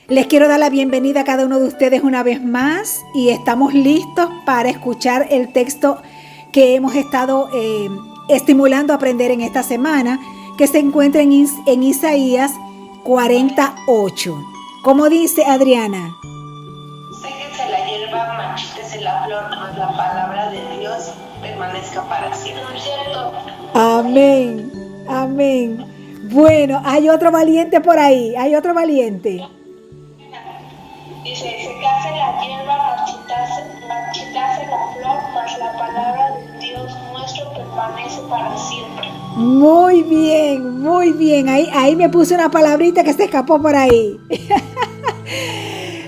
Les quiero dar la bienvenida a cada uno de ustedes una vez más y estamos listos para escuchar el texto que hemos estado estimulando a aprender en esta semana, que se encuentra en Isaías 48. ¿Cómo dice Adriana? Séquese la hierba, marchítese la flor, mas la palabra de Dios permanezca para siempre. Amén, amén. Bueno, hay otro valiente por ahí, hay otro valiente. Dice, secase la hierba, marchitase la flor, mas la palabra de Dios nuestro permanece para siempre. Muy bien, muy bien. Ahí me puse una palabrita que se escapó por ahí.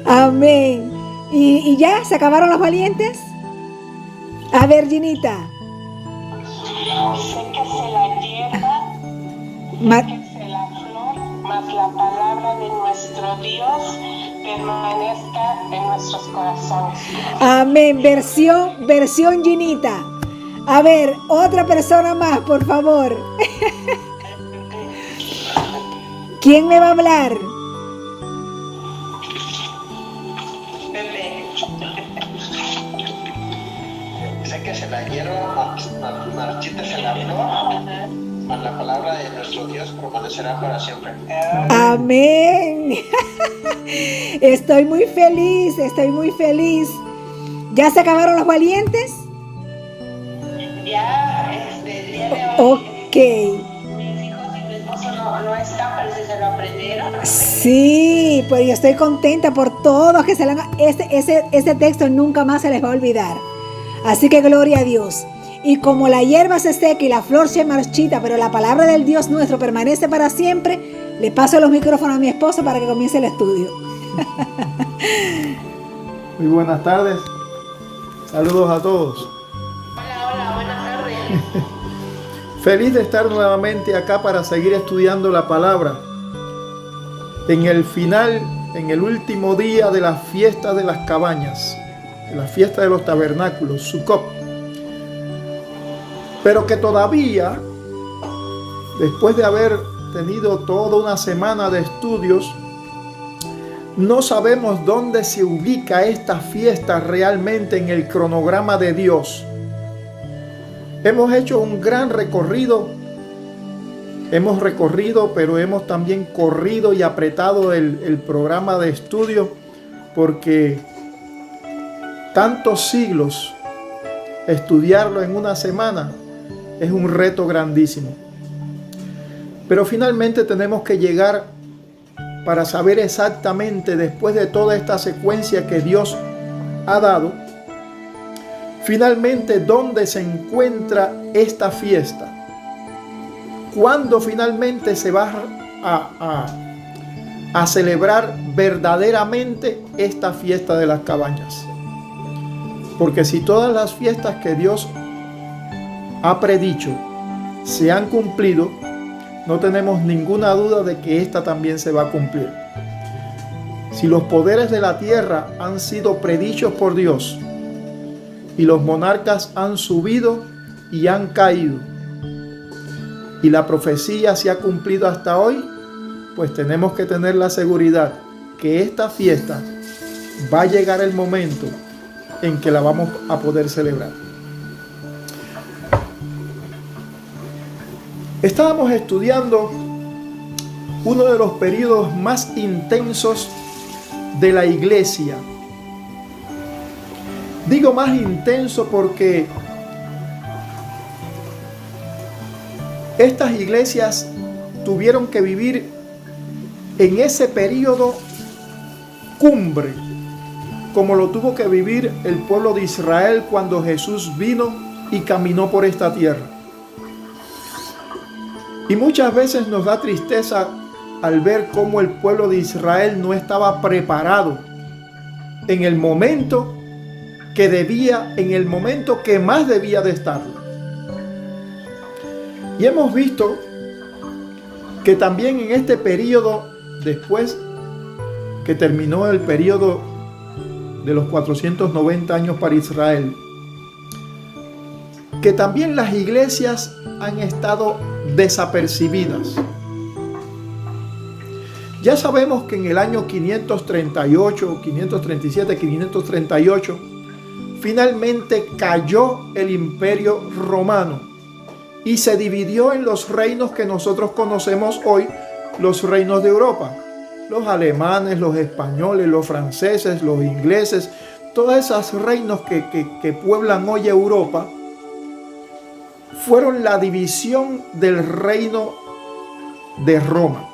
Amén. ¿Y ya se acabaron los valientes? A ver, Ginita. Séquese la hierba, séquese la flor, mas la palabra de nuestro Dios permanezca en nuestros corazones. Amén. Versión Ginita. A ver, otra persona más, por favor. ¿Quién me va a hablar? Pepe. Séquese la hierba, marchítese la flor, mas la palabra de nuestro Dios permanecerá para siempre. Amén. Estoy muy feliz, estoy muy feliz. ¿Ya se acabaron los valientes? Ya, el día de hoy, Ok. mis hijos y mi esposo no están, pero si se lo aprendieron. Sí, pues yo estoy contenta por todos que se le han... Ese texto nunca más se les va a olvidar. Así que gloria a Dios. Y como la hierba se seca y la flor se marchita, pero la palabra del Dios nuestro permanece para siempre, le paso los micrófonos a mi esposo para que comience el estudio. Muy buenas tardes. Saludos a todos. Hola, buenas tardes. Feliz de estar nuevamente acá para seguir estudiando la palabra. En el final, en el último día de la fiesta de las cabañas, de la fiesta de los tabernáculos, Sukkot. Pero que todavía, después de haber tenido toda una semana de estudios, no sabemos dónde se ubica esta fiesta realmente en el cronograma de Dios. Hemos hecho un gran recorrido. Hemos recorrido, pero hemos también corrido y apretado el programa de estudio, porque tantos siglos estudiarlo en una semana es un reto grandísimo. Pero finalmente tenemos que llegar para saber exactamente, después de toda esta secuencia que Dios ha dado, finalmente dónde se encuentra esta fiesta. ¿Cuándo finalmente se va a celebrar verdaderamente esta fiesta de las cabañas? Porque si todas las fiestas que Dios ha predicho se han cumplido, no tenemos ninguna duda de que esta también se va a cumplir. Si los poderes de la tierra han sido predichos por Dios y los monarcas han subido y han caído, y la profecía se ha cumplido hasta hoy, pues tenemos que tener la seguridad que esta fiesta va a llegar el momento en que la vamos a poder celebrar. Estábamos estudiando uno de los periodos más intensos de la iglesia. Digo más intenso porque estas iglesias tuvieron que vivir en ese periodo cumbre, como lo tuvo que vivir el pueblo de Israel cuando Jesús vino y caminó por esta tierra. Y muchas veces nos da tristeza al ver cómo el pueblo de Israel no estaba preparado en el momento que debía, en el momento que más debía de estarlo. Y hemos visto que también en este periodo, después que terminó el periodo de los 490 años para Israel, que también las iglesias han estado desapercibidas. Ya sabemos que en el año 538, 537, 538, finalmente cayó el Imperio Romano y se dividió en los reinos que nosotros conocemos hoy, los reinos de Europa. Los alemanes, los españoles, los franceses, los ingleses, todos esos reinos que pueblan hoy Europa, fueron la división del reino de Roma.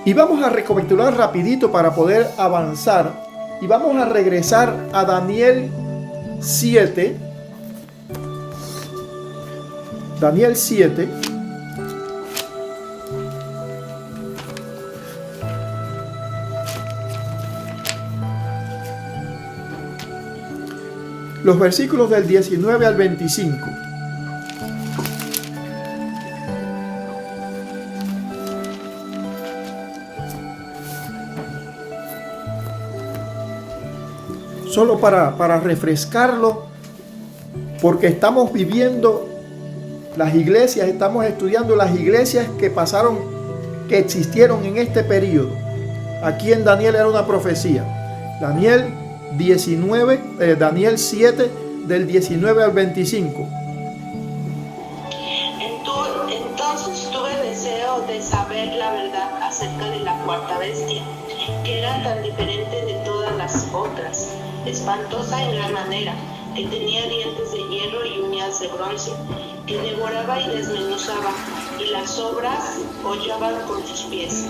Y vamos a recapitular rapidito para poder avanzar. Y vamos a regresar a Daniel 7. Daniel 7. Los versículos del 19 al 25. Solo para refrescarlo, porque estamos viviendo las iglesias, estamos estudiando las iglesias que pasaron, que existieron en este periodo. Aquí en Daniel era una profecía. Daniel 7, del 19 al 25. Entonces tuve deseo de saber la verdad acerca de la cuarta bestia, que era tan diferente de todas las otras, espantosa en gran manera, que tenía dientes de hierro y uñas de bronce, que devoraba y desmenuzaba, y las obras hollaban con sus pies.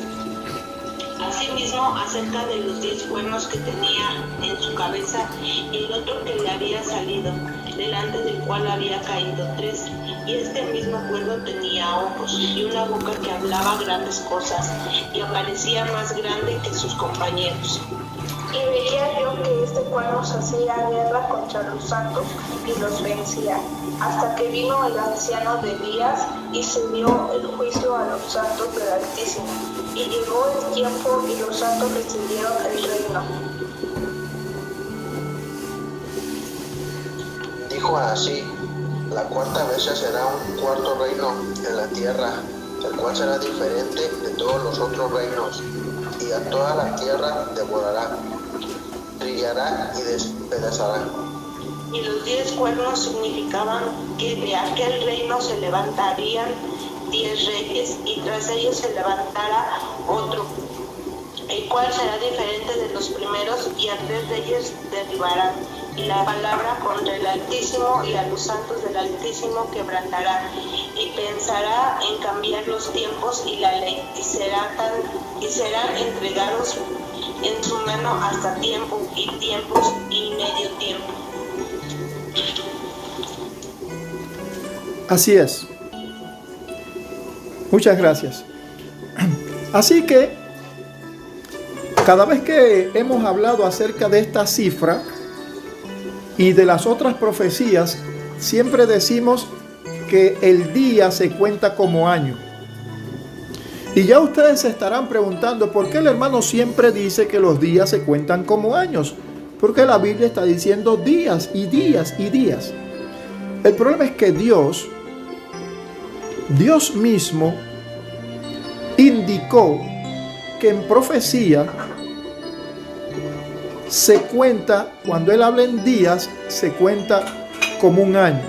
Asimismo, acerca de los 10 cuernos que tenía en su cabeza, y el otro que le había salido, delante del cual había caído 3, y este mismo cuerno tenía ojos y una boca que hablaba grandes cosas, y aparecía más grande que sus compañeros. Y veía yo que este cuerno hacía guerra contra los santos y los vencía, hasta que vino el anciano de días y se dio el juicio a los santos del Altísimo. Y llegó el tiempo y los santos recibieron el reino. Dijo así: la cuarta bestia será un cuarto reino en la tierra, el cual será diferente de todos los otros reinos, y a toda la tierra devorará, trillará y despedazará. Y los 10 cuernos significaban que de aquel reino se levantarían 10 reyes, y tras ellos se levantará otro, el cual será diferente de los primeros, y a 3 de ellos derribarán, y la palabra contra el Altísimo y a los santos del Altísimo quebrantará, y pensará en cambiar los tiempos y la ley, y serán entregados en su mano hasta tiempo y tiempos y medio tiempo. Así es. Muchas gracias. Así que cada vez que hemos hablado acerca de esta cifra y de las otras profecías, siempre decimos que el día se cuenta como año. Y ya ustedes se estarán preguntando por qué el hermano siempre dice que los días se cuentan como años. Porque la Biblia está diciendo días y días y días. El problema es que Dios mismo indicó que en profecía se cuenta, cuando Él habla en días, se cuenta como un año.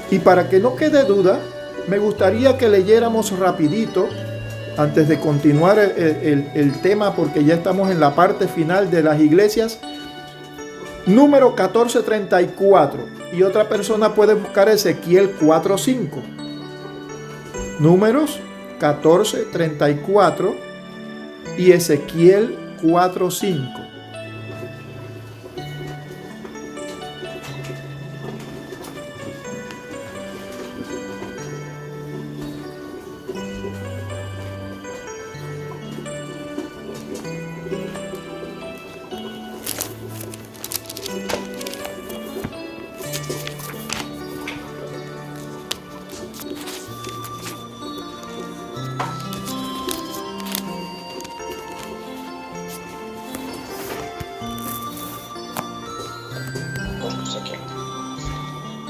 Y para que no quede duda, me gustaría que leyéramos rapidito, antes de continuar el tema, porque ya estamos en la parte final de las iglesias, número 1434. Y otra persona puede buscar Ezequiel 4:5. Números 1434 y Ezequiel 4:5.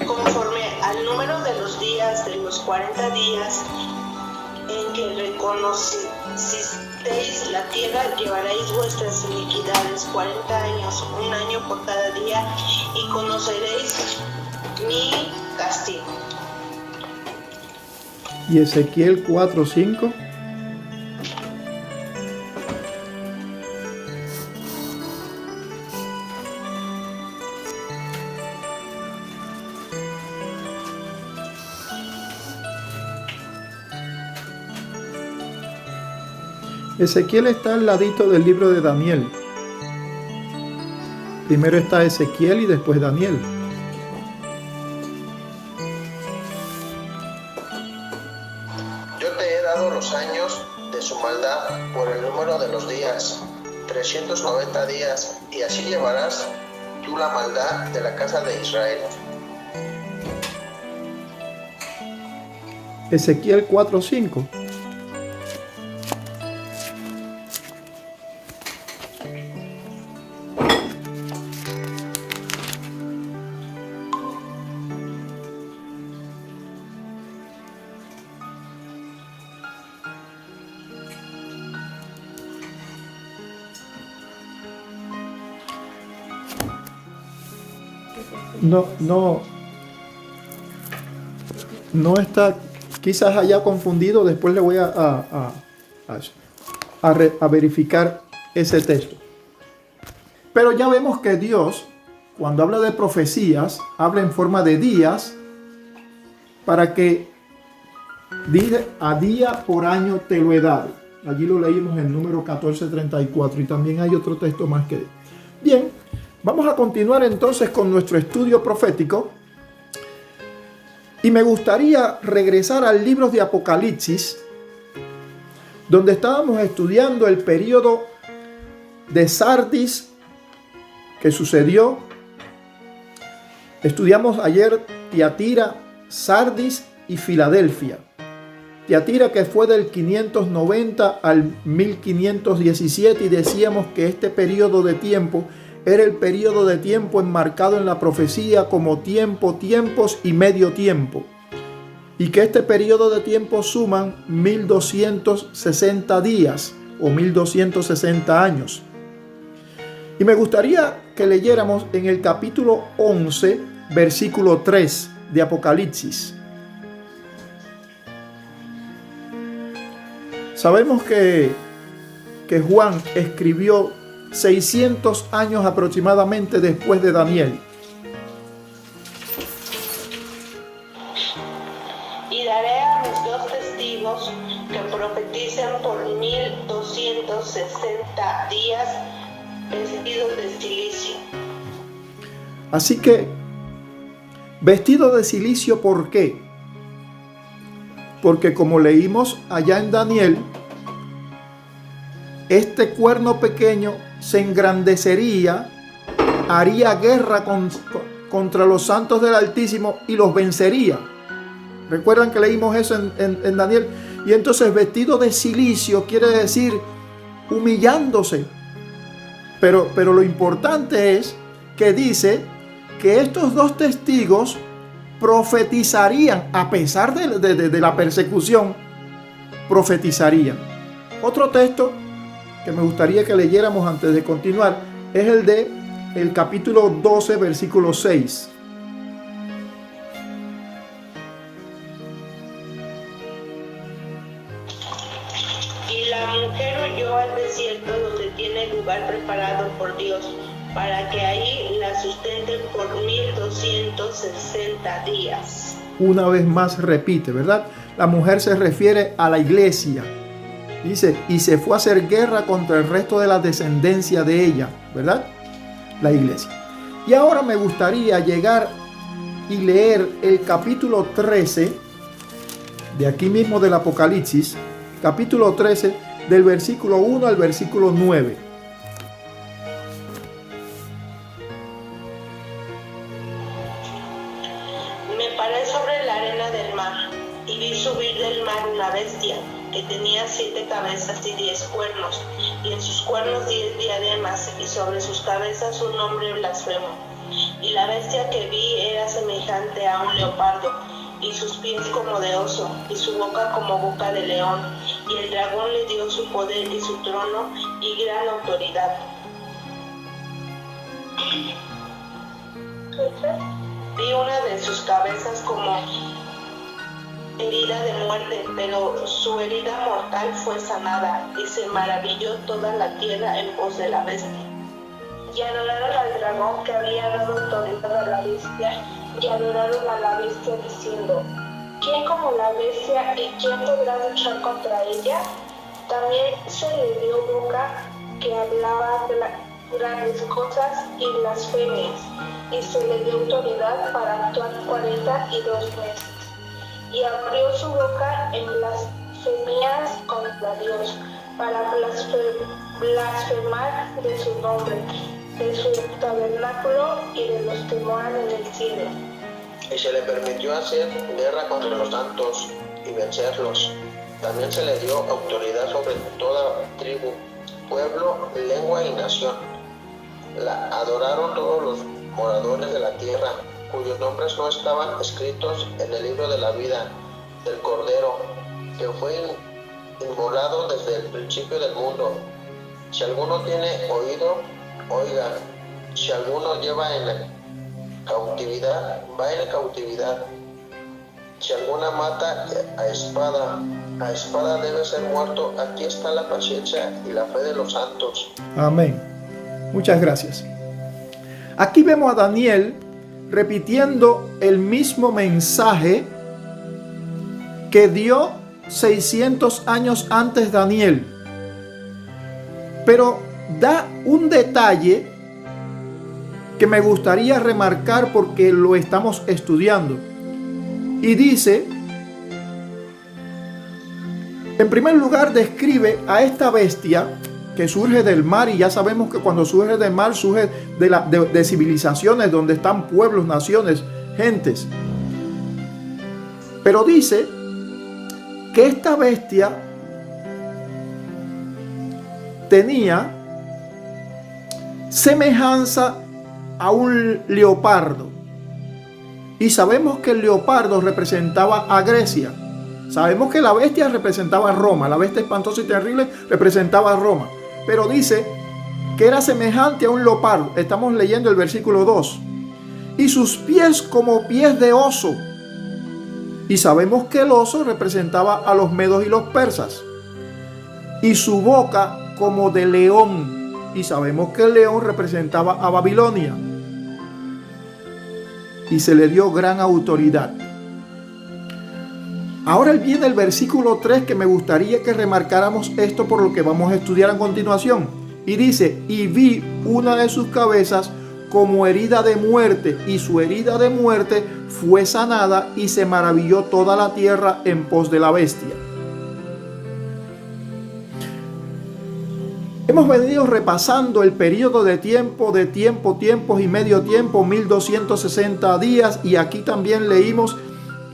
Conforme al número de los días de los 40 días en que el reconocisteis la tierra, llevaréis vuestras iniquidades 40 años, un año por cada día, y conoceréis mi castigo. Y Ezequiel 4:5. Ezequiel está al ladito del libro de Daniel. Primero está Ezequiel y después Daniel. Yo te he dado los años de su maldad por el número de los días, 390 días, y así llevarás tú la maldad de la casa de Israel. Ezequiel 4:5. No está, quizás haya confundido, después le voy a verificar ese texto. Pero ya vemos que Dios, cuando habla de profecías, habla en forma de días, para que dice, a día por año te lo he dado. Allí lo leímos en número 14:34, y también hay otro texto más que... Bien, vamos a continuar entonces con nuestro estudio profético. Y me gustaría regresar al libro de Apocalipsis, donde estábamos estudiando el periodo de Sardis que sucedió. Estudiamos ayer Tiatira, Sardis y Filadelfia. Tiatira, que fue del 590 al 1517, y decíamos que este periodo de tiempo era el periodo de tiempo enmarcado en la profecía como tiempos y medio tiempo, y que este periodo de tiempo suman 1260 días o 1260 años. Y me gustaría que leyéramos en el capítulo 11, versículo 3 de Apocalipsis. Sabemos que Juan escribió 600 años aproximadamente después de Daniel. Y daré a mis dos testigos que profeticen por 1260 días vestidos de silicio. Así que, vestido de silicio, ¿por qué? Porque como leímos allá en Daniel, este cuerno pequeño se engrandecería, haría guerra contra los santos del Altísimo y los vencería. ¿Recuerdan que leímos eso en Daniel? Y entonces vestido de silicio quiere decir humillándose. Pero lo importante es que dice que estos dos testigos profetizarían, a pesar de la persecución, profetizarían. Otro texto que me gustaría que leyéramos antes de continuar es el de el capítulo 12, versículo 6. Y la mujer huyó al desierto, donde tiene lugar preparado por Dios, para que ahí la sustenten por 1260 días. Una vez más repite, ¿verdad? La mujer se refiere a la iglesia. Dice, y se fue a hacer guerra contra el resto de la descendencia de ella, ¿verdad? La iglesia. Y ahora me gustaría llegar y leer el capítulo 13, de aquí mismo del Apocalipsis, capítulo 13, del versículo 1 al versículo 9. Me paré sobre la arena del mar, y vi subir del mar una bestia, que tenía 7 cabezas y 10 cuernos, y en sus cuernos 10 diademas, y sobre sus cabezas un nombre blasfemo. Y la bestia que vi era semejante a un leopardo, y sus pies como de oso, y su boca como boca de león. Y el dragón le dio su poder y su trono y gran autoridad. Vi una de sus cabezas como herida de muerte, pero su herida mortal fue sanada, y se maravilló toda la tierra en pos de la bestia. Y adoraron al dragón que había dado autoridad a la bestia, y adoraron a la bestia diciendo: ¿quién como la bestia y quién podrá luchar contra ella? También se le dio boca que hablaba grandes cosas y blasfemias, y se le dio autoridad para actuar 42 meses. Y abrió su boca en blasfemias contra Dios, para blasfemar de su nombre, de su tabernáculo y de los que moran en el cielo. Y se le permitió hacer guerra contra los santos y vencerlos. También se le dio autoridad sobre toda tribu, pueblo, lengua y nación. La adoraron todos los moradores de la tierra, cuyos nombres no estaban escritos en el libro de la vida del Cordero, que fue inmolado desde el principio del mundo. Si alguno tiene oído, oiga. Si alguno lleva en la cautividad, va en cautividad. Si alguna mata a espada debe ser muerto. Aquí está la paciencia y la fe de los santos. Amén. Muchas gracias. Aquí vemos a Daniel repitiendo el mismo mensaje que dio 600 años antes Daniel, pero da un detalle que me gustaría remarcar porque lo estamos estudiando. Y dice, en primer lugar, describe a esta bestia que surge del mar, y ya sabemos que cuando surge del mar surge de civilizaciones donde están pueblos, naciones, gentes. Pero dice que esta bestia tenía semejanza a un leopardo, y sabemos que el leopardo representaba a Grecia. Sabemos que la bestia representaba a Roma, la bestia espantosa y terrible representaba a Roma, pero dice que era semejante a un leopardo. Estamos leyendo el versículo 2. Y sus pies como pies de oso, y sabemos que el oso representaba a los medos y los persas, y su boca como de león, y sabemos que el león representaba a Babilonia, y se le dio gran autoridad. Ahora viene el versículo 3, que me gustaría que remarcáramos esto por lo que vamos a estudiar a continuación. Y dice: y vi una de sus cabezas como herida de muerte, y su herida de muerte fue sanada, y se maravilló toda la tierra en pos de la bestia. Hemos venido repasando el periodo de tiempos y medio tiempo, 1260 días, y aquí también leímos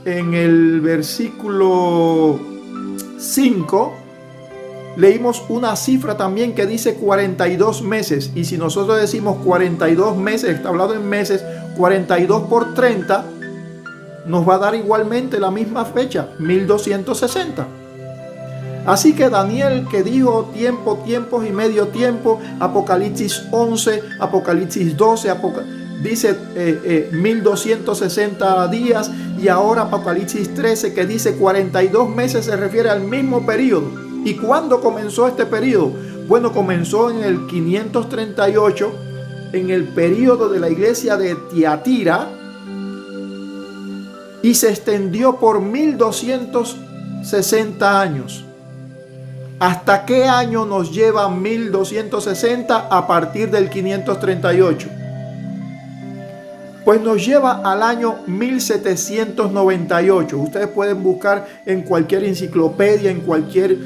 en el versículo 5, leímos una cifra también que dice 42 meses. Y si nosotros decimos 42 meses, está hablado en meses, 42 por 30, nos va a dar igualmente la misma fecha, 1260. Así que Daniel, que dijo tiempos y medio tiempo, Apocalipsis 11, Apocalipsis 12, dice 1260 días, y ahora Apocalipsis 13 que dice 42 meses, se refiere al mismo periodo. ¿Y cuándo comenzó este periodo? Bueno, comenzó en el 538, en el periodo de la iglesia de Tiatira, y se extendió por 1260 años. ¿Hasta qué año nos lleva 1260 a partir del 538? Pues nos lleva al año 1798. Ustedes pueden buscar en cualquier enciclopedia, en cualquier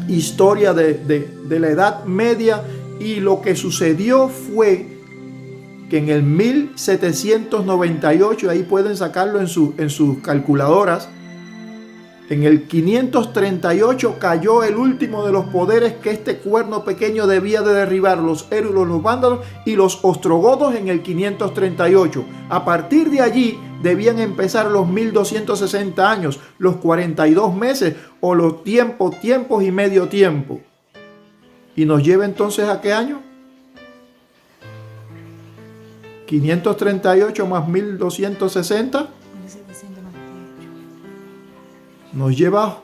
historia de la Edad Media, y lo que sucedió fue que en el 1798, ahí pueden sacarlo en sus calculadoras, en el 538 cayó el último de los poderes que este cuerno pequeño debía de derribar: los érulos, los vándalos y los ostrogodos, en el 538. A partir de allí debían empezar los 1260 años, los 42 meses o los tiempos y medio tiempo. ¿Y nos lleva entonces a qué año? 538 más 1260 nos lleva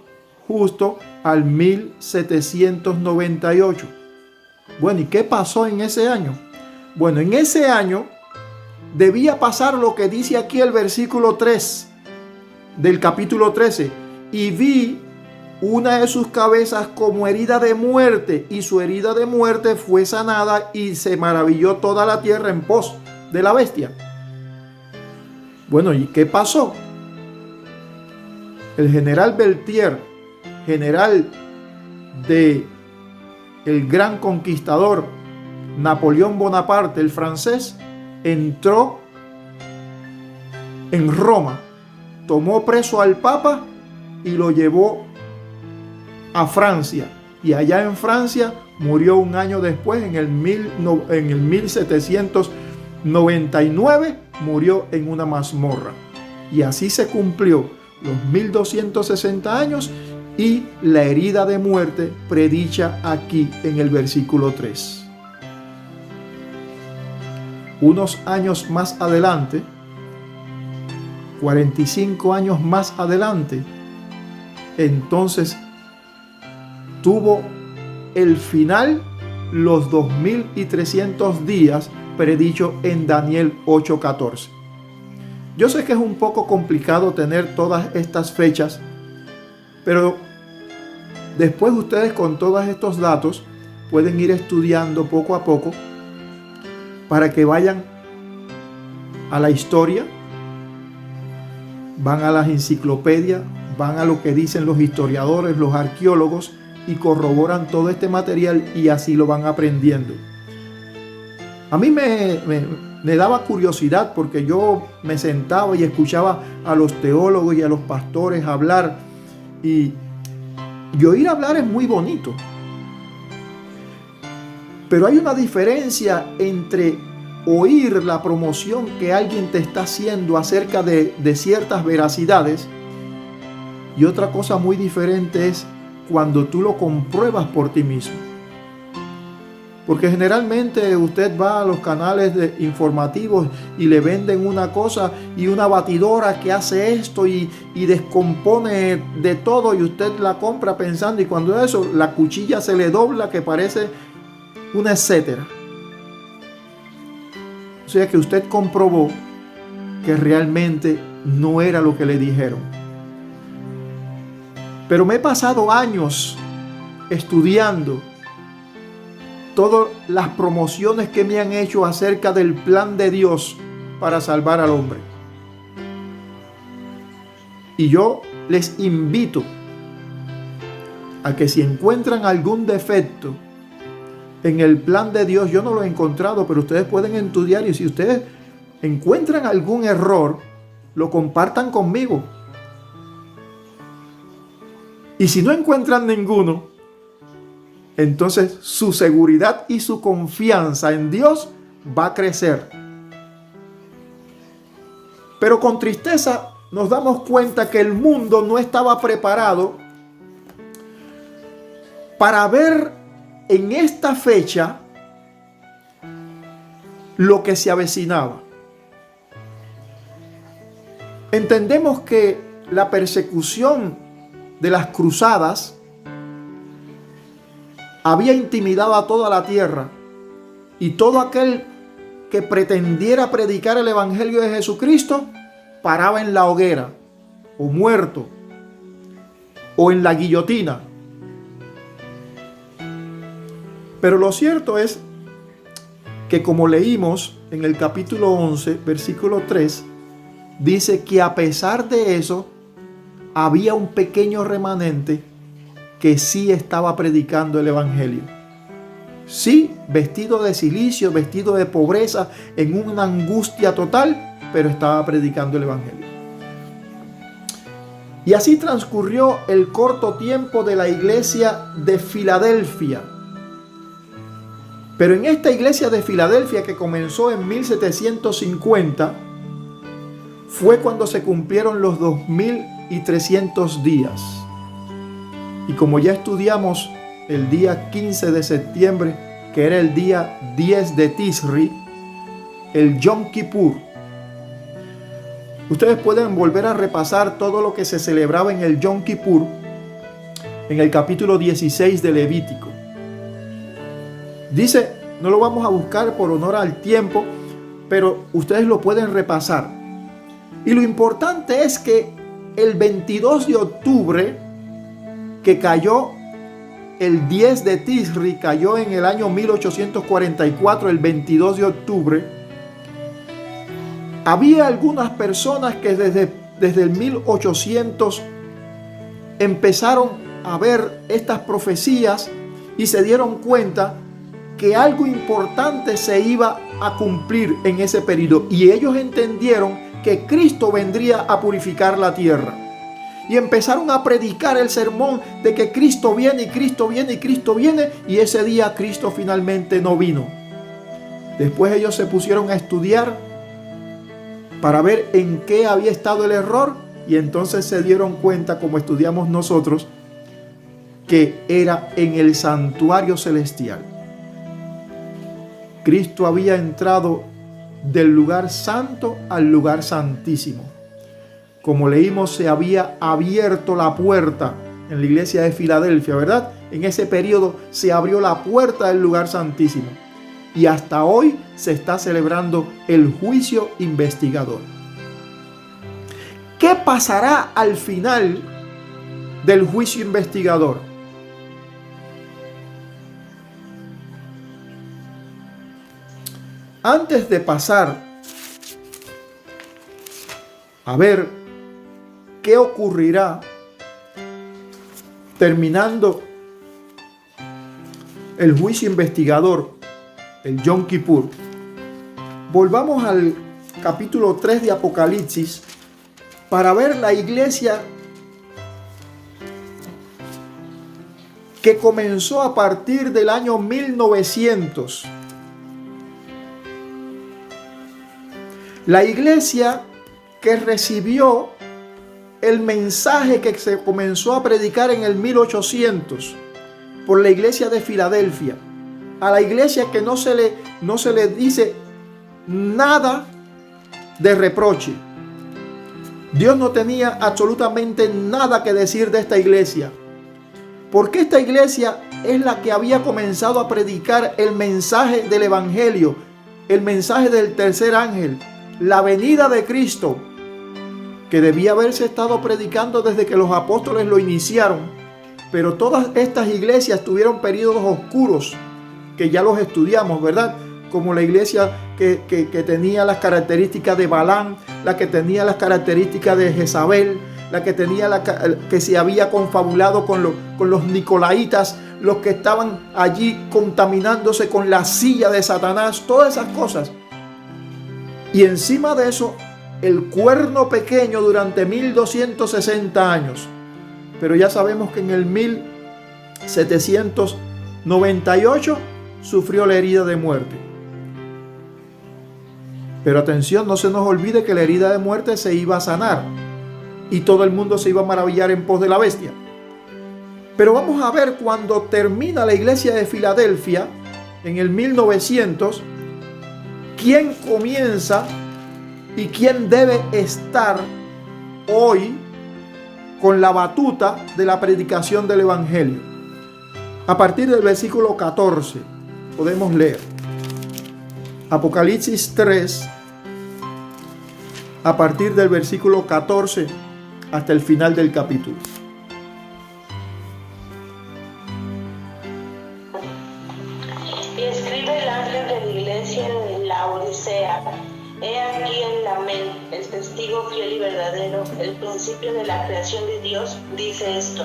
justo al 1798. Bueno, ¿y qué pasó en ese año? Bueno, en ese año debía pasar lo que dice aquí el versículo 3 del capítulo 13. Y vi una de sus cabezas como herida de muerte, y su herida de muerte fue sanada, y se maravilló toda la tierra en pos de la bestia. Bueno, ¿y qué pasó? El general Berthier, general de el gran conquistador Napoleón Bonaparte, el francés, entró en Roma, tomó preso al Papa y lo llevó a Francia. Y allá en Francia murió un año después, en el 1799, murió en una mazmorra. Y así se cumplió los 1260 años y la herida de muerte predicha aquí en el versículo 3. Unos años más adelante, 45 años más adelante, entonces tuvo el final los 2300 días predicho en Daniel 8:14. Yo sé que es un poco complicado tener todas estas fechas, pero después ustedes con todos estos datos pueden ir estudiando poco a poco para que vayan a la historia, van a las enciclopedias, van a lo que dicen los historiadores, los arqueólogos, y corroboran todo este material y así lo van aprendiendo. A mí me daba curiosidad porque yo me sentaba y escuchaba a los teólogos y a los pastores hablar, y oír hablar es muy bonito. Pero hay una diferencia entre oír la promoción que alguien te está haciendo acerca de ciertas veracidades, y otra cosa muy diferente es cuando tú lo compruebas por ti mismo. Porque generalmente usted va a los canales informativos y le venden una cosa y una batidora que hace esto y descompone de todo, y usted la compra pensando, y cuando eso, la cuchilla se le dobla que parece una etcétera. O sea que usted comprobó que realmente no era lo que le dijeron. Pero me he pasado años estudiando todas las promociones que me han hecho acerca del plan de Dios para salvar al hombre. Y yo les invito a que si encuentran algún defecto en el plan de Dios, yo no lo he encontrado, pero ustedes pueden estudiar, y si ustedes encuentran algún error, lo compartan conmigo. Y si no encuentran ninguno, entonces su seguridad y su confianza en Dios va a crecer. Pero con tristeza nos damos cuenta que el mundo no estaba preparado para ver en esta fecha lo que se avecinaba. Entendemos que la persecución de las cruzadas había intimidado a toda la tierra, y todo aquel que pretendiera predicar el evangelio de Jesucristo paraba en la hoguera, o muerto, o en la guillotina. Pero lo cierto es que, como leímos en el capítulo 11, versículo 3, dice que a pesar de eso, había un pequeño remanente que sí estaba predicando el evangelio. Sí, vestido de cilicio, vestido de pobreza, en una angustia total, pero estaba predicando el evangelio. Y así transcurrió el corto tiempo de la iglesia de Filadelfia. Pero en esta iglesia de Filadelfia, que comenzó en 1750, fue cuando se cumplieron los 2300 días. Y como ya estudiamos el día 15 de septiembre, que era el día 10 de Tisri, el Yom Kippur, ustedes pueden volver a repasar todo lo que se celebraba en el Yom Kippur en el capítulo 16 de Levítico. Dice, no lo vamos a buscar por honor al tiempo, pero ustedes lo pueden repasar. Y lo importante es que el 22 de octubre, que cayó el 10 de Tisri, cayó en el año 1844, el 22 de octubre, había algunas personas que desde el 1800 empezaron a ver estas profecías y se dieron cuenta que algo importante se iba a cumplir en ese periodo. Y ellos entendieron que Cristo vendría a purificar la tierra. Y empezaron a predicar el sermón de que Cristo viene y Cristo viene y Cristo viene. Y ese día Cristo finalmente no vino. Después ellos se pusieron a estudiar para ver en qué había estado el error. Y entonces se dieron cuenta, como estudiamos nosotros, que era en el santuario celestial. Cristo había entrado del lugar santo al lugar santísimo. Como leímos, se había abierto la puerta en la iglesia de Filadelfia, ¿verdad? En ese periodo se abrió la puerta del lugar santísimo. Y hasta hoy se está celebrando el juicio investigador. ¿Qué pasará al final del juicio investigador? Antes de pasar a ver qué ocurrirá terminando el juicio investigador, el Yom Kippur, volvamos al capítulo 3 de Apocalipsis para ver la iglesia que comenzó a partir del año 1900. La iglesia que recibió el mensaje que se comenzó a predicar en el 1800 por la iglesia de Filadelfia, a la iglesia que no se le dice nada de reproche. Dios no tenía absolutamente nada que decir de esta iglesia, porque esta iglesia es la que había comenzado a predicar el mensaje del evangelio, el mensaje del tercer ángel, la venida de Cristo, que debía haberse estado predicando desde que los apóstoles lo iniciaron. Pero todas estas iglesias tuvieron periodos oscuros que ya los estudiamos, ¿verdad? Como la iglesia que tenía las características de Balaam, la que tenía las características de Jezabel, la que tenía que se había confabulado con los nicolaitas, los que estaban allí contaminándose con la silla de Satanás, todas esas cosas. Y encima de eso, el cuerno pequeño durante 1260 años. Pero ya sabemos que en el 1798 sufrió la herida de muerte. Pero atención, no se nos olvide que la herida de muerte se iba a sanar y todo el mundo se iba a maravillar en pos de la bestia. Pero vamos a ver cuando termina la iglesia de Filadelfia en el 1900, quién comienza y quién debe estar hoy con la batuta de la predicación del evangelio. A partir del versículo 14 podemos leer Apocalipsis 3, a partir del versículo 14 hasta el final del capítulo. Y escribe el ángel de la iglesia en la Odisea: he aquí el Amén, el testigo fiel y verdadero, el principio de la creación de Dios, dice esto: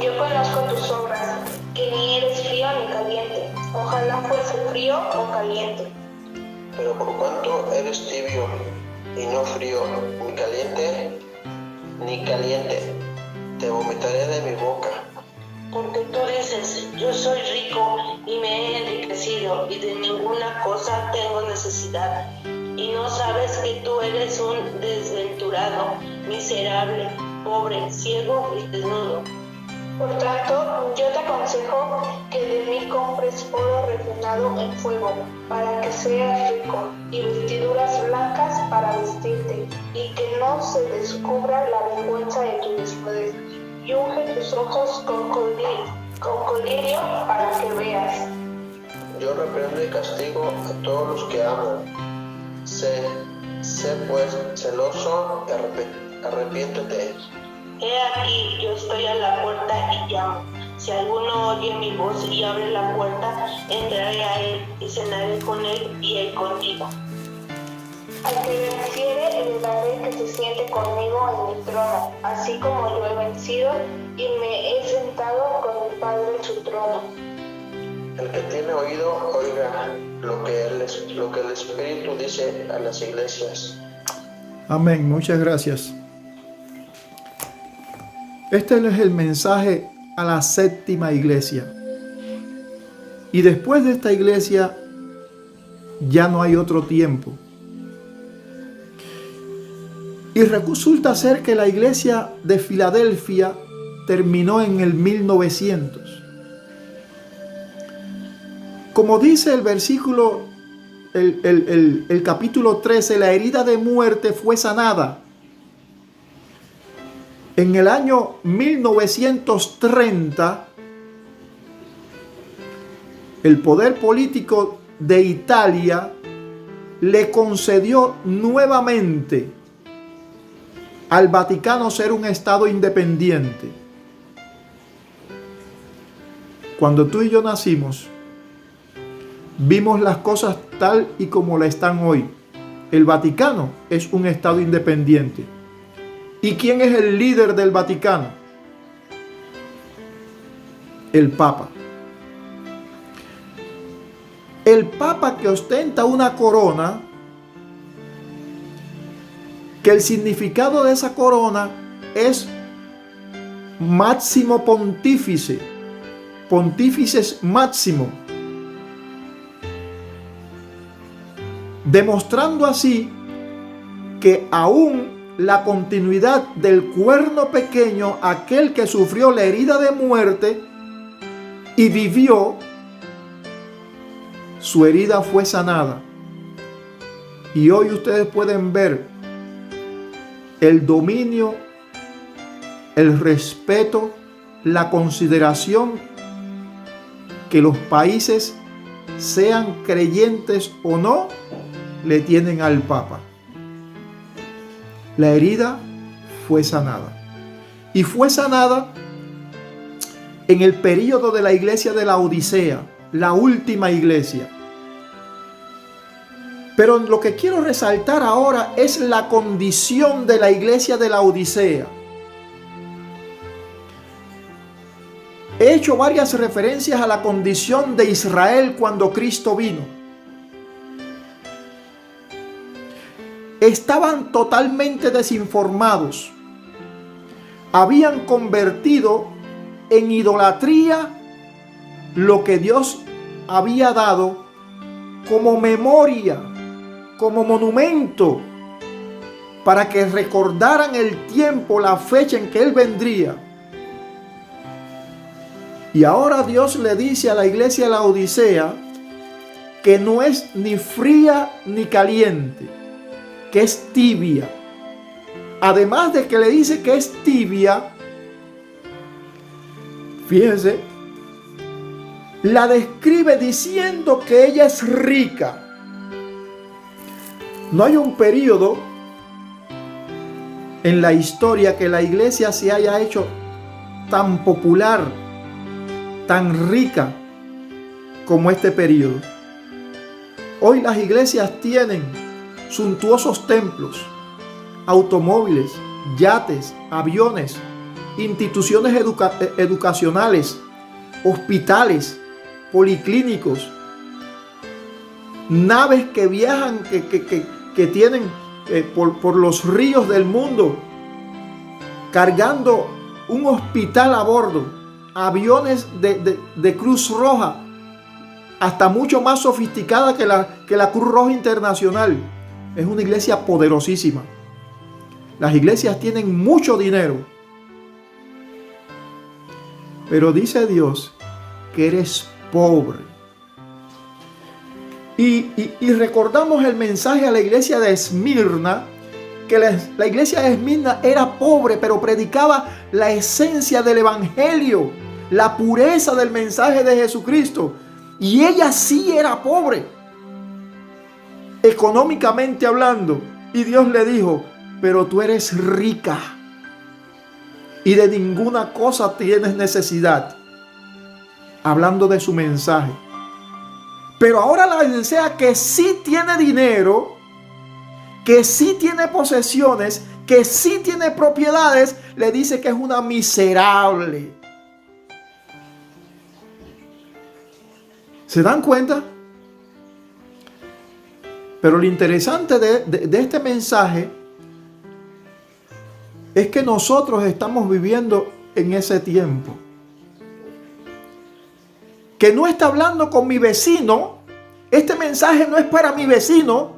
yo conozco tus obras, que ni eres frío ni caliente. Ojalá fuese frío o caliente. Pero por cuanto eres tibio y no frío ni caliente, te vomitaré de mi boca. Porque tú dices: yo soy rico y me he enriquecido, y de ninguna cosa tengo necesidad, y y no sabes que tú eres un desventurado, miserable, pobre, ciego y desnudo. Por tanto, yo te aconsejo que de mí compres oro refinado en fuego, para que seas rico, y vestiduras blancas para vestirte, y que no se descubra la vergüenza de tu desnudez. Y unge tus ojos con colirio para que veas. Yo reprendo y castigo a todos los que amo. Sé pues celoso y arrepiéntete. He aquí, yo estoy a la puerta y llamo. Si alguno oye mi voz y abre la puerta, entraré a él y cenaré con él y él conmigo. Al que venciere, le daré que se siente conmigo en mi trono, así como yo he vencido y me he sentado con mi Padre en su trono. El que tiene oído, oiga lo que el Espíritu dice a las iglesias. Amén. Muchas gracias. Este es el mensaje a la séptima iglesia. Y después de esta iglesia ya no hay otro tiempo. Y resulta ser que la iglesia de Filadelfia terminó en el 1900. Como dice el versículo, el capítulo 13, la herida de muerte fue sanada. En el año 1930, el poder político de Italia le concedió nuevamente al Vaticano ser un estado independiente. Cuando tú y yo nacimos, vimos las cosas tal y como la están hoy. El Vaticano es un estado independiente. ¿Y quién es el líder del Vaticano? El Papa. El Papa, que ostenta una corona, que el significado de esa corona es máximo pontífice, pontífices máximo, demostrando así que aún la continuidad del cuerno pequeño, aquel que sufrió la herida de muerte y vivió, su herida fue sanada. Y hoy ustedes pueden ver el dominio, el respeto, la consideración que los países, sean creyentes o no, le tienen al Papa. La herida fue sanada. Y fue sanada en el período de la iglesia de la Odisea, la última iglesia. Pero lo que quiero resaltar ahora es la condición de la iglesia de la Odisea. He hecho varias referencias a la condición de Israel cuando Cristo vino. Estaban totalmente desinformados. Habían convertido en idolatría lo que Dios había dado como memoria, como monumento, para que recordaran el tiempo, la fecha en que Él vendría. Y ahora Dios le dice a la iglesia de la Odisea que no es ni fría ni caliente, que es tibia. Además de que le dice que es tibia, fíjense, la describe diciendo que ella es rica. No hay un periodo en la historia que la iglesia se haya hecho tan popular, tan rica como este periodo. Hoy las iglesias tienen suntuosos templos, automóviles, yates, aviones, instituciones educacionales, hospitales, policlínicos, naves que viajan, que tienen por los ríos del mundo, cargando un hospital a bordo, aviones de Cruz Roja, hasta mucho más sofisticada que la Cruz Roja Internacional, es una iglesia poderosísima. Las iglesias tienen mucho dinero. Pero dice Dios que eres pobre. Y recordamos el mensaje a la iglesia de Esmirna, que la iglesia de Esmirna era pobre, pero predicaba la esencia del evangelio, la pureza del mensaje de Jesucristo. Y ella sí era pobre, económicamente hablando. Y Dios le dijo: pero tú eres rica y de ninguna cosa tienes necesidad. Hablando de su mensaje. Pero ahora la iglesia que sí tiene dinero, que sí tiene posesiones, que sí tiene propiedades, le dice que es una miserable. ¿Se dan cuenta? Pero lo interesante de este mensaje es que nosotros estamos viviendo en ese tiempo. Que no está hablando con mi vecino. Este mensaje no es para mi vecino.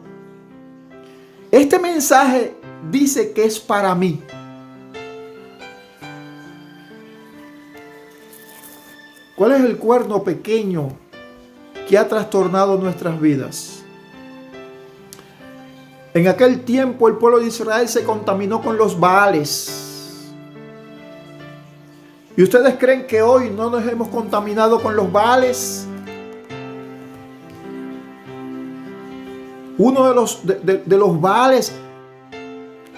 Este mensaje dice que es para mí. ¿Cuál es el cuerno pequeño que ha trastornado nuestras vidas? En aquel tiempo el pueblo de Israel se contaminó con los Baales. ¿Y ustedes creen que hoy no nos hemos contaminado con los Baales? Uno de los Baales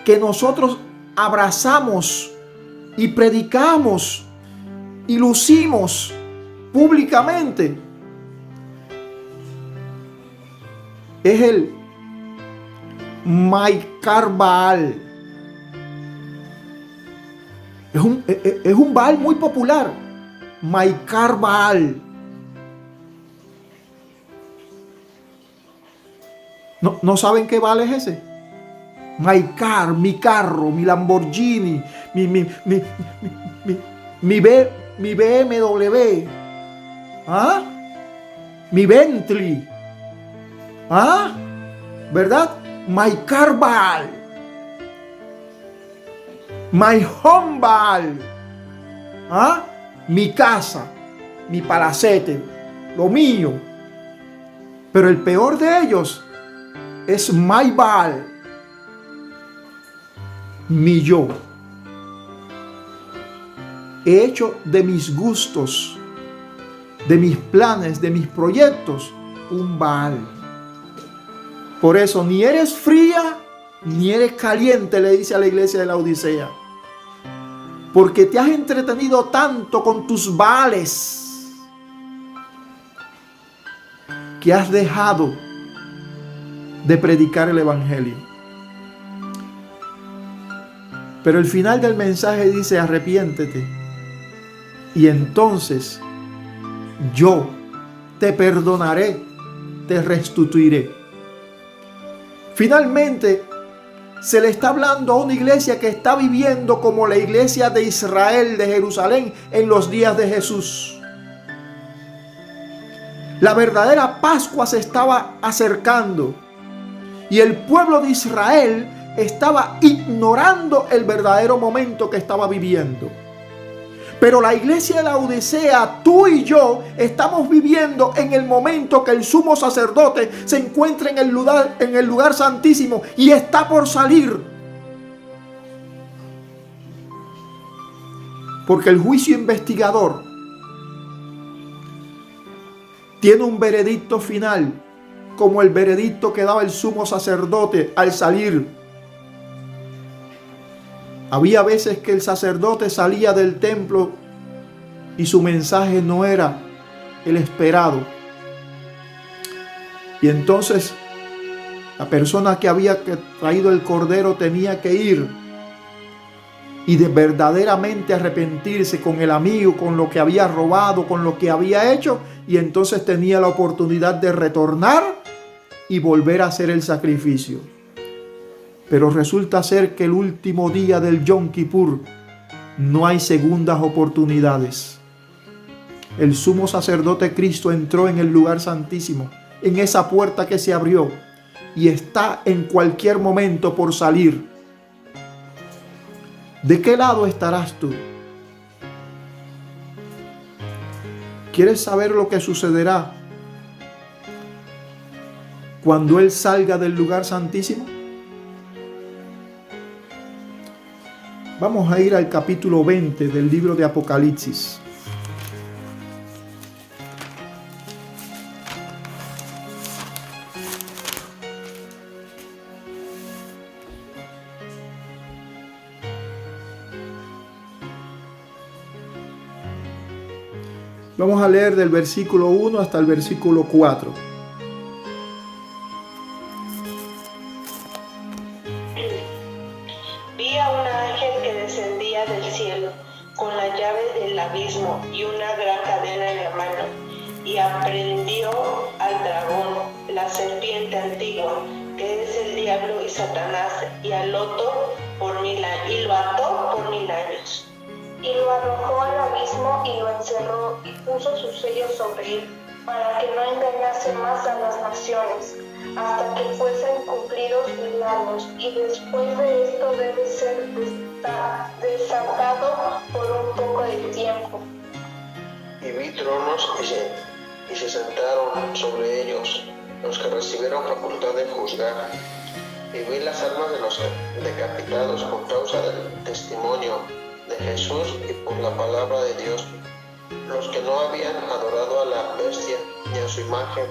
que nosotros abrazamos y predicamos y lucimos públicamente es el Maikar Baal. Es un Baal muy popular. Maikar Baal. ¿No saben qué Baal es ese? Maikar, mi carro, mi Lamborghini, mi BMW. ¿Ah? Mi Bentley. ¿Ah? ¿Verdad? Maikar Baal. My home Baal. ¿Ah? Mi casa, mi palacete, lo mío. Pero el peor de ellos es my Baal, mi yo. He hecho de mis gustos, de mis planes, de mis proyectos, un Baal. Por eso ni eres fría ni eres caliente, le dice a la iglesia de la Odisea. Porque te has entretenido tanto con tus Baales que has dejado de predicar el evangelio. Pero el final del mensaje dice: arrepiéntete y entonces yo te perdonaré, te restituiré. Finalmente se le está hablando a una iglesia que está viviendo como la iglesia de Israel, de Jerusalén, en los días de Jesús. La verdadera Pascua se estaba acercando y el pueblo de Israel estaba ignorando el verdadero momento que estaba viviendo. Pero la iglesia de la Odisea, tú y yo, estamos viviendo en el momento que el sumo sacerdote se encuentra en el lugar santísimo y está por salir. Porque el juicio investigador tiene un veredicto final, como el veredicto que daba el sumo sacerdote al salir. Había veces que el sacerdote salía del templo y su mensaje no era el esperado. Y entonces la persona que había traído el cordero tenía que ir y de verdaderamente arrepentirse con el amigo, con lo que había robado, con lo que había hecho, y entonces tenía la oportunidad de retornar y volver a hacer el sacrificio. Pero resulta ser que el último día del Yom Kippur no hay segundas oportunidades. El sumo sacerdote Cristo entró en el lugar santísimo, en esa puerta que se abrió, y está en cualquier momento por salir. ¿De qué lado estarás tú? ¿Quieres saber lo que sucederá cuando Él salga del lugar santísimo? Vamos a ir al capítulo 20 del libro de Apocalipsis. Vamos a leer del versículo 1 hasta el versículo 4. Vi a un ángel que descendía del cielo con la llave del abismo y una gran cadena en la mano, y aprendió al dragón, la serpiente antigua, que es el diablo y Satanás, y lo ató por 1000 años. Y lo arrojó al abismo y lo encerró y puso sus sellos sobre él, para que no engañase más a las naciones, hasta que fuesen cumplidos 1000 años. Y después de esto debe ser desatado por un poco de tiempo. Y vi tronos y se sentaron sobre ellos los que recibieron facultad de juzgar. Y vi las almas de los decapitados por causa del testimonio de Jesús y por la palabra de Dios, los que no habían adorado a la bestia ni a su imagen,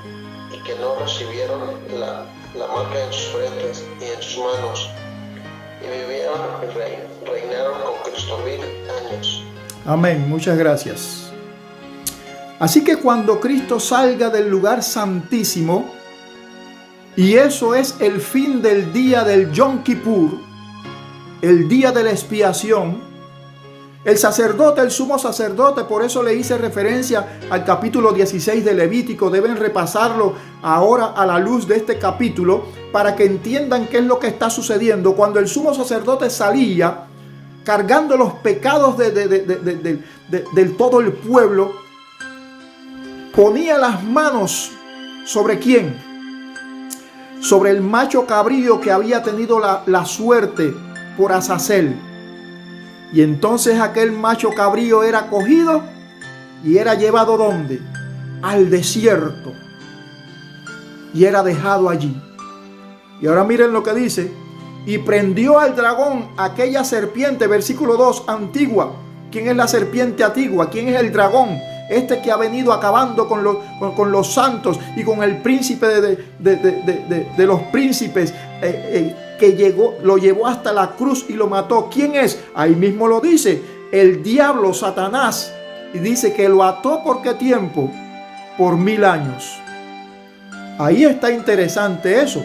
y que no recibieron la marca en sus frentes ni en sus manos, y vivieron y reinaron con Cristo 1000 años. Amén, muchas gracias. Así que cuando Cristo salga del lugar santísimo, y eso es el fin del día del Yom Kippur, el día de la expiación, el sacerdote, el sumo sacerdote, por eso le hice referencia al capítulo 16 de Levítico. Deben repasarlo ahora a la luz de este capítulo para que entiendan qué es lo que está sucediendo. Cuando el sumo sacerdote salía cargando los pecados del todo el pueblo, ponía las manos ¿sobre quién? Sobre el macho cabrío que había tenido la suerte por Azazel. Y entonces aquel macho cabrío era cogido y era llevado ¿dónde? Al desierto. Y era dejado allí. Y ahora miren lo que dice. Y prendió al dragón, aquella serpiente, versículo 2, antigua. ¿Quién es la serpiente antigua? ¿Quién es el dragón? Este que ha venido acabando con los santos y con el príncipe de los príncipes, que lo llevó hasta la cruz y lo mató. ¿Quién es? Ahí mismo lo dice, el diablo, Satanás. Y dice que lo ató ¿por qué tiempo? Por 1000 años. Ahí está interesante eso.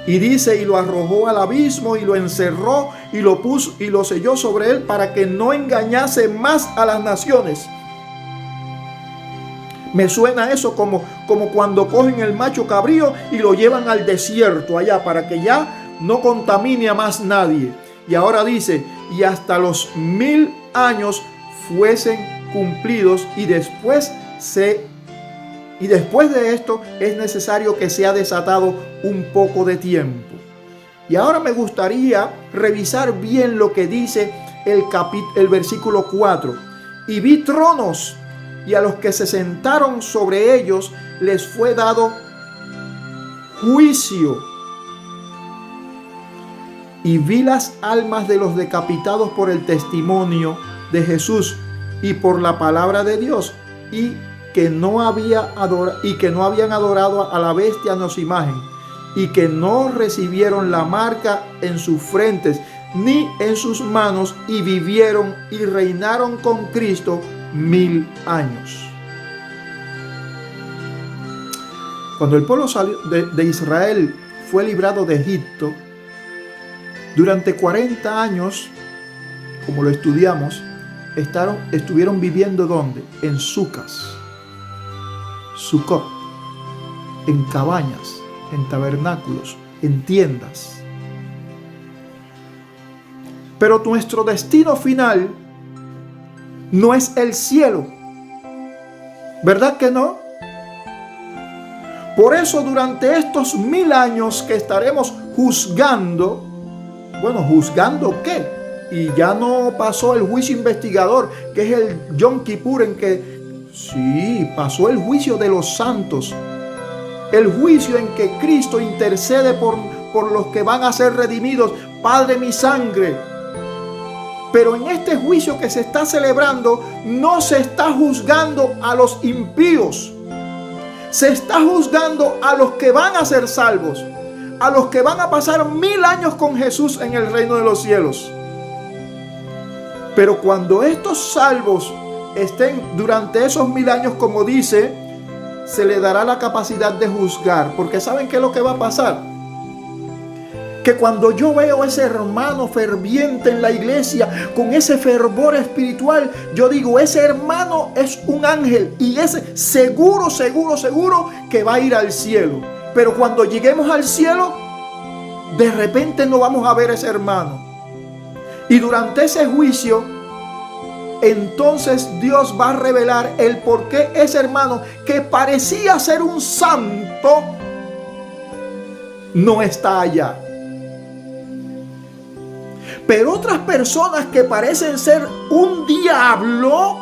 Y dice, y lo arrojó al abismo y lo encerró y lo puso y lo selló sobre él para que no engañase más a las naciones. Me suena eso como cuando cogen el macho cabrío y lo llevan al desierto allá para que ya no contamine a más nadie. Y ahora dice, y hasta los 1000 años fuesen cumplidos, y después de esto es necesario que sea desatado un poco de tiempo. Y ahora me gustaría revisar bien lo que dice el versículo 4. Y vi tronos, y a los que se sentaron sobre ellos les fue dado juicio. Y vi las almas de los decapitados por el testimonio de Jesús y por la palabra de Dios, y que no habían adorado a la bestia ni a su imagen, y que no recibieron la marca en sus frentes ni en sus manos, y vivieron y reinaron con Cristo 1000 años. Cuando el pueblo de Israel fue librado de Egipto, durante 40 años, como lo estudiamos, estuvieron viviendo ¿dónde? En sucas, Sucot, en cabañas, en tabernáculos, en tiendas. Pero nuestro destino final no es el cielo, ¿verdad que no? Por eso durante estos 1000 años que estaremos juzgando, bueno, ¿juzgando qué? Y ya no pasó el juicio investigador, que es el Yom Kippur, en que sí, pasó el juicio de los santos. El juicio en que Cristo intercede por los que van a ser redimidos. Padre, mi sangre. Pero en este juicio que se está celebrando, no se está juzgando a los impíos. Se está juzgando a los que van a ser salvos, a los que van a pasar 1000 años con Jesús en el reino de los cielos. Pero cuando estos salvos estén durante esos 1000 años, como dice, se le dará la capacidad de juzgar. Porque ¿saben qué es lo que va a pasar? Que cuando yo veo a ese hermano ferviente en la iglesia, con ese fervor espiritual, yo digo, ese hermano es un ángel y ese seguro que va a ir al cielo. Pero cuando lleguemos al cielo, de repente no vamos a ver a ese hermano. Y durante ese juicio, entonces Dios va a revelar el por qué ese hermano que parecía ser un santo no está allá. Pero otras personas que parecen ser un diablo,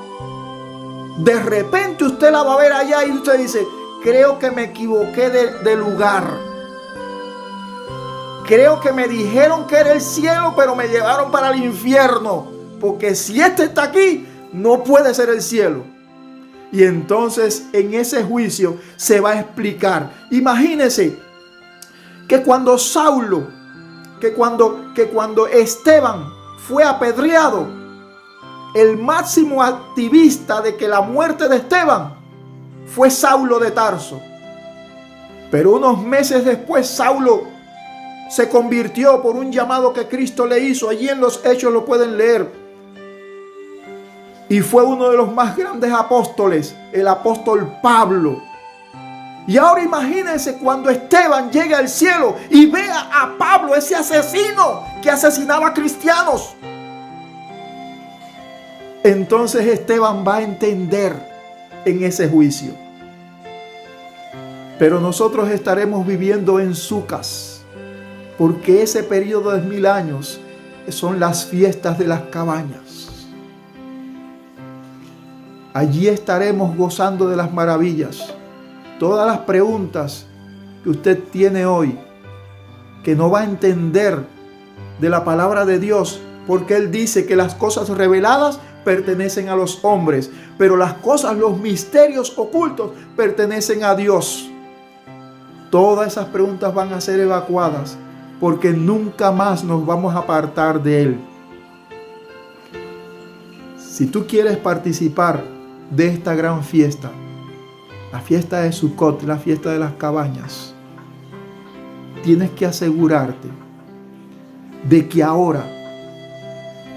de repente usted la va a ver allá y usted dice, creo que me equivoqué de lugar. Creo que me dijeron que era el cielo, pero me llevaron para el infierno. Porque si este está aquí, no puede ser el cielo. Y entonces en ese juicio se va a explicar. Imagínense que cuando Saulo, que cuando Esteban fue apedreado, el máximo activista de que la muerte de Esteban fue Saulo de Tarso. Pero unos meses después Saulo se convirtió por un llamado que Cristo le hizo. Allí en los Hechos lo pueden leer. Y fue uno de los más grandes apóstoles, el apóstol Pablo. Y ahora imagínense cuando Esteban llegue al cielo y vea a Pablo, ese asesino que asesinaba cristianos. Entonces Esteban va a entender en ese juicio. Pero nosotros estaremos viviendo en Sucas. Porque ese periodo de 1000 años son las fiestas de las cabañas. Allí estaremos gozando de las maravillas. Todas las preguntas que usted tiene hoy, que no va a entender de la palabra de Dios, porque Él dice que las cosas reveladas pertenecen a los hombres, pero las cosas, los misterios ocultos pertenecen a Dios. Todas esas preguntas van a ser evacuadas, porque nunca más nos vamos a apartar de Él. Si tú quieres participar de esta gran fiesta, la fiesta de Sukkot, la fiesta de las cabañas, tienes que asegurarte de que ahora,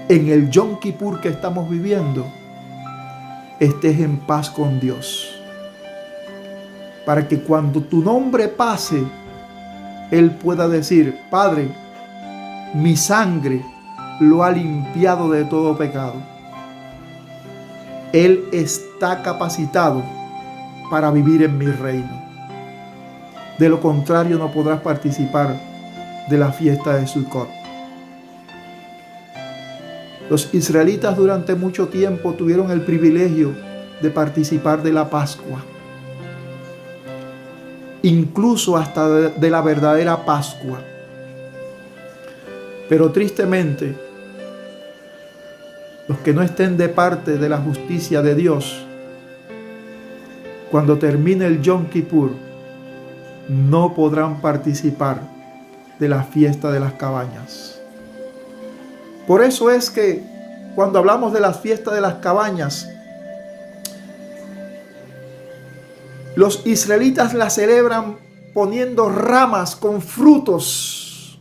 en el Yom Kippur que estamos viviendo, estés en paz con Dios. Para que cuando tu nombre pase, Él pueda decir, Padre, mi sangre lo ha limpiado de todo pecado. Él está capacitado para vivir en mi reino. De lo contrario, no podrás participar de la fiesta de Sukkot. Los israelitas durante mucho tiempo tuvieron el privilegio de participar de la Pascua. Incluso hasta de la verdadera Pascua. Pero tristemente, los que no estén de parte de la justicia de Dios, cuando termine el Yom Kippur, no podrán participar de la fiesta de las cabañas. Por eso es que cuando hablamos de la fiesta de las cabañas, los israelitas la celebran poniendo ramas con frutos.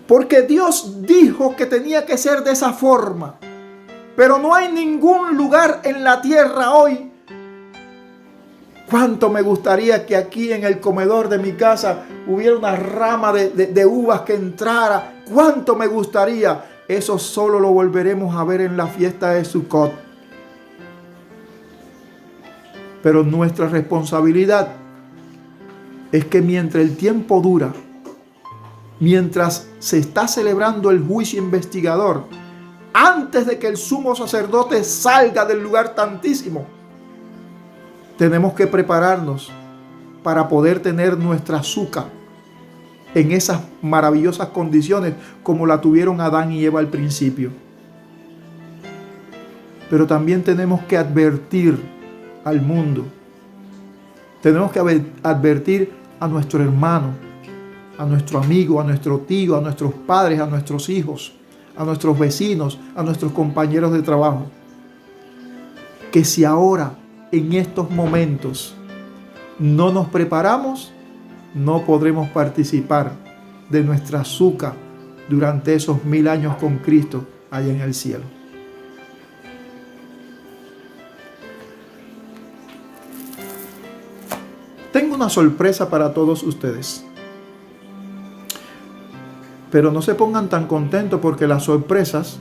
Porque Dios dijo que tenía que ser de esa forma. Pero no hay ningún lugar en la tierra hoy. Cuánto me gustaría que aquí en el comedor de mi casa hubiera una rama de uvas que entrara. Cuánto me gustaría. Eso solo lo volveremos a ver en la fiesta de Sukkot. Pero nuestra responsabilidad es que mientras el tiempo dura, mientras se está celebrando el juicio investigador, antes de que el sumo sacerdote salga del lugar santísimo, tenemos que prepararnos para poder tener nuestra azúcar en esas maravillosas condiciones como la tuvieron Adán y Eva al principio. Pero también tenemos que advertir al mundo. Tenemos que advertir a nuestro hermano, a nuestro amigo, a nuestro tío, a nuestros padres, a nuestros hijos, a nuestros vecinos, a nuestros compañeros de trabajo, que si ahora, en estos momentos, no nos preparamos, no podremos participar de nuestra azúcar durante esos 1000 años con Cristo allá en el cielo. Tengo una sorpresa para todos ustedes. Pero no se pongan tan contentos porque las sorpresas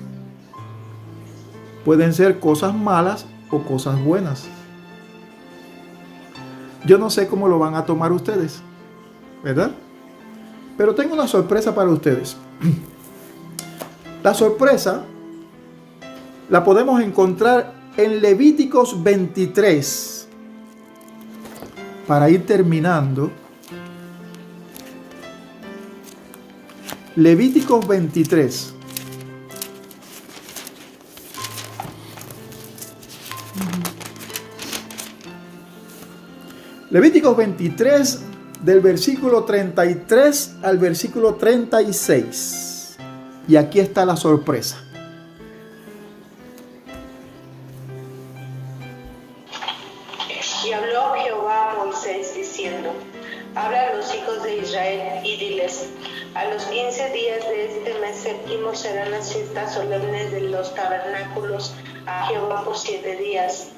pueden ser cosas malas o cosas buenas. Yo no sé cómo lo van a tomar ustedes, ¿verdad? Pero tengo una sorpresa para ustedes. La sorpresa la podemos encontrar en Levíticos 23. Para ir terminando, Levíticos 23. Levíticos 23, del versículo 33 al versículo 36. Y aquí está la sorpresa. Y habló Jehová a Moisés diciendo: habla a los hijos de Israel y diles: a los 15 días de este mes séptimo serán las fiestas solemnes de los tabernáculos a Jehová por 7 días.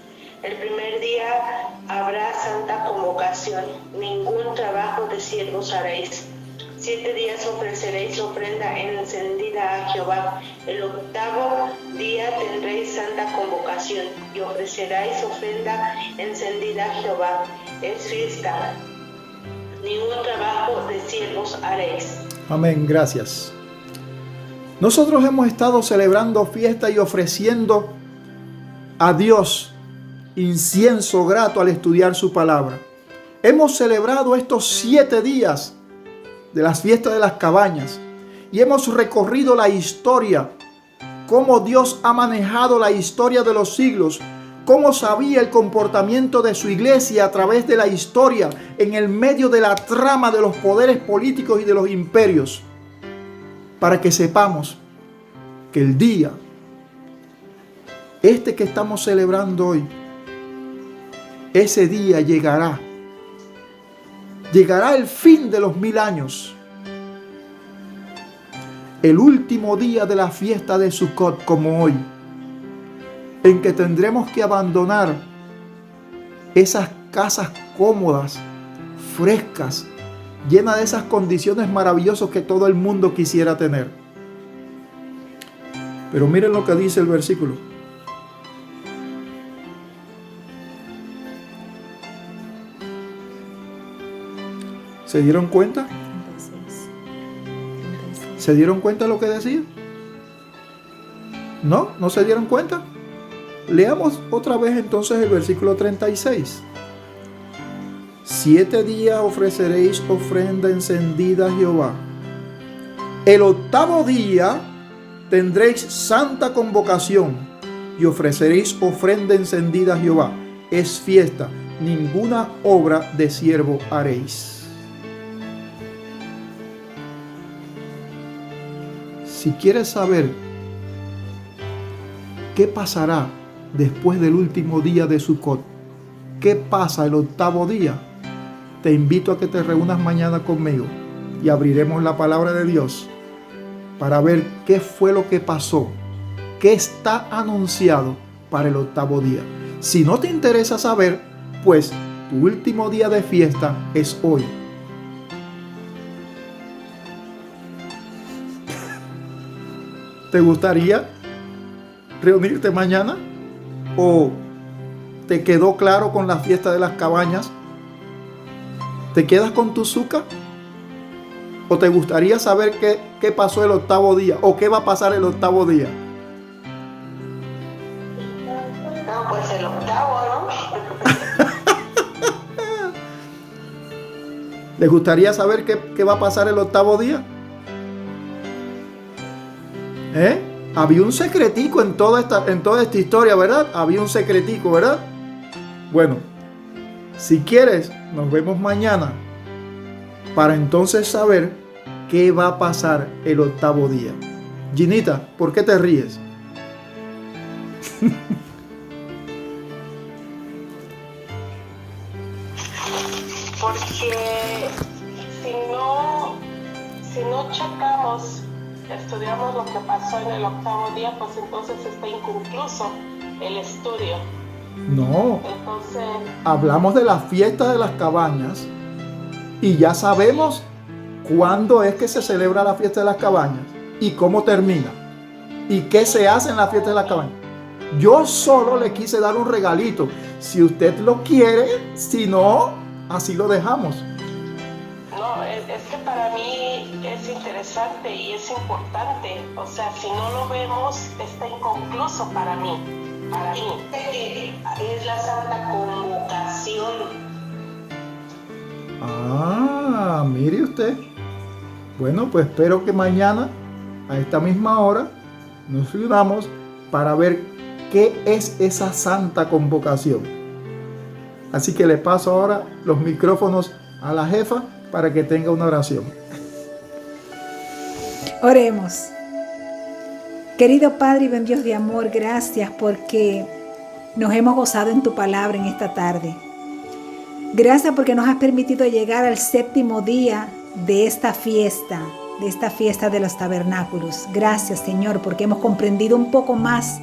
El primer día habrá santa convocación, ningún trabajo de siervos haréis. 7 días ofreceréis ofrenda encendida a Jehová. El 8º día tendréis santa convocación y ofreceréis ofrenda encendida a Jehová. Es fiesta, ningún trabajo de siervos haréis. Amén, gracias. Nosotros hemos estado celebrando fiesta y ofreciendo a Dios incienso grato al estudiar su palabra. Hemos celebrado estos 7 días de las fiestas de las cabañas y hemos recorrido la historia, cómo Dios ha manejado la historia de los siglos, cómo sabía el comportamiento de su iglesia a través de la historia en el medio de la trama de los poderes políticos y de los imperios, para que sepamos que el día que estamos celebrando hoy, ese día llegará el fin de los 1000 años, el último día de la fiesta de Sukkot, como hoy, en que tendremos que abandonar esas casas cómodas, frescas, llenas de esas condiciones maravillosas que todo el mundo quisiera tener. Pero miren lo que dice el versículo. ¿Se dieron cuenta? ¿Se dieron cuenta de lo que decía? ¿No? ¿No se dieron cuenta? Leamos otra vez entonces el versículo 36. 7 días ofreceréis ofrenda encendida a Jehová. El 8º día tendréis santa convocación y ofreceréis ofrenda encendida a Jehová. Es fiesta, ninguna obra de siervo haréis. Si quieres saber qué pasará después del último día de Sukkot, qué pasa el 8º día, te invito a que te reúnas mañana conmigo y abriremos la palabra de Dios para ver qué fue lo que pasó, qué está anunciado para el 8º día. Si no te interesa saber, pues tu último día de fiesta es hoy. ¿Te gustaría reunirte mañana? ¿O ¿Te quedó claro con la fiesta de las cabañas? ¿Te quedas con tu zuca? ¿O te gustaría saber qué pasó el octavo día? ¿O qué va a pasar el octavo día? No, pues el octavo, ¿no? ¿Les gustaría saber qué va a pasar el octavo día? Había un secretico en toda esta historia, ¿verdad? Había un secretico, ¿verdad? Bueno, si quieres, nos vemos mañana para entonces saber qué va a pasar el octavo día. Ginita, ¿por qué te ríes? Porque si no checamos, estudiamos lo que pasó en el octavo día, pues entonces está inconcluso el estudio. No, Entonces, hablamos de la fiesta de las cabañas y ya sabemos cuándo es que se celebra la fiesta de las cabañas y cómo termina y qué se hace en la fiesta de las cabañas. Yo solo le quise dar un regalito. Si usted lo quiere, si no, así lo dejamos. no, es que para mí es interesante y es importante. O sea, si no lo vemos, está inconcluso para mí. Para mí. Es la Santa Convocación. Ah, mire usted. Bueno, pues espero que mañana, a esta misma hora, nos unamos para ver qué es esa Santa Convocación. Así que le paso ahora los micrófonos a la jefa para que tenga una oración. Oremos. Querido Padre y buen Dios de amor, gracias porque nos hemos gozado en tu palabra en esta tarde. Gracias porque nos has permitido llegar al séptimo día de esta fiesta de los tabernáculos. Gracias, Señor, porque hemos comprendido un poco más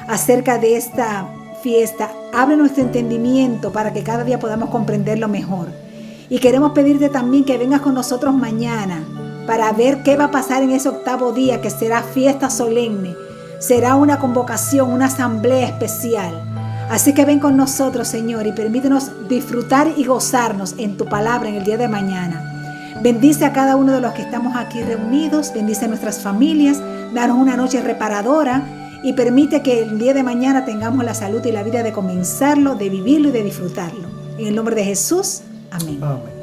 acerca de esta fiesta. Abre nuestro entendimiento para que cada día podamos comprenderlo mejor. Y queremos pedirte también que vengas con nosotros mañana para ver qué va a pasar en ese octavo día, que será fiesta solemne. Será una convocación, una asamblea especial. Así que ven con nosotros, Señor, y permítenos disfrutar y gozarnos en tu palabra en el día de mañana. Bendice a cada uno de los que estamos aquí reunidos, bendice a nuestras familias, danos una noche reparadora y permite que el día de mañana tengamos la salud y la vida de comenzarlo, de vivirlo y de disfrutarlo. En el nombre de Jesús, amén. Amén.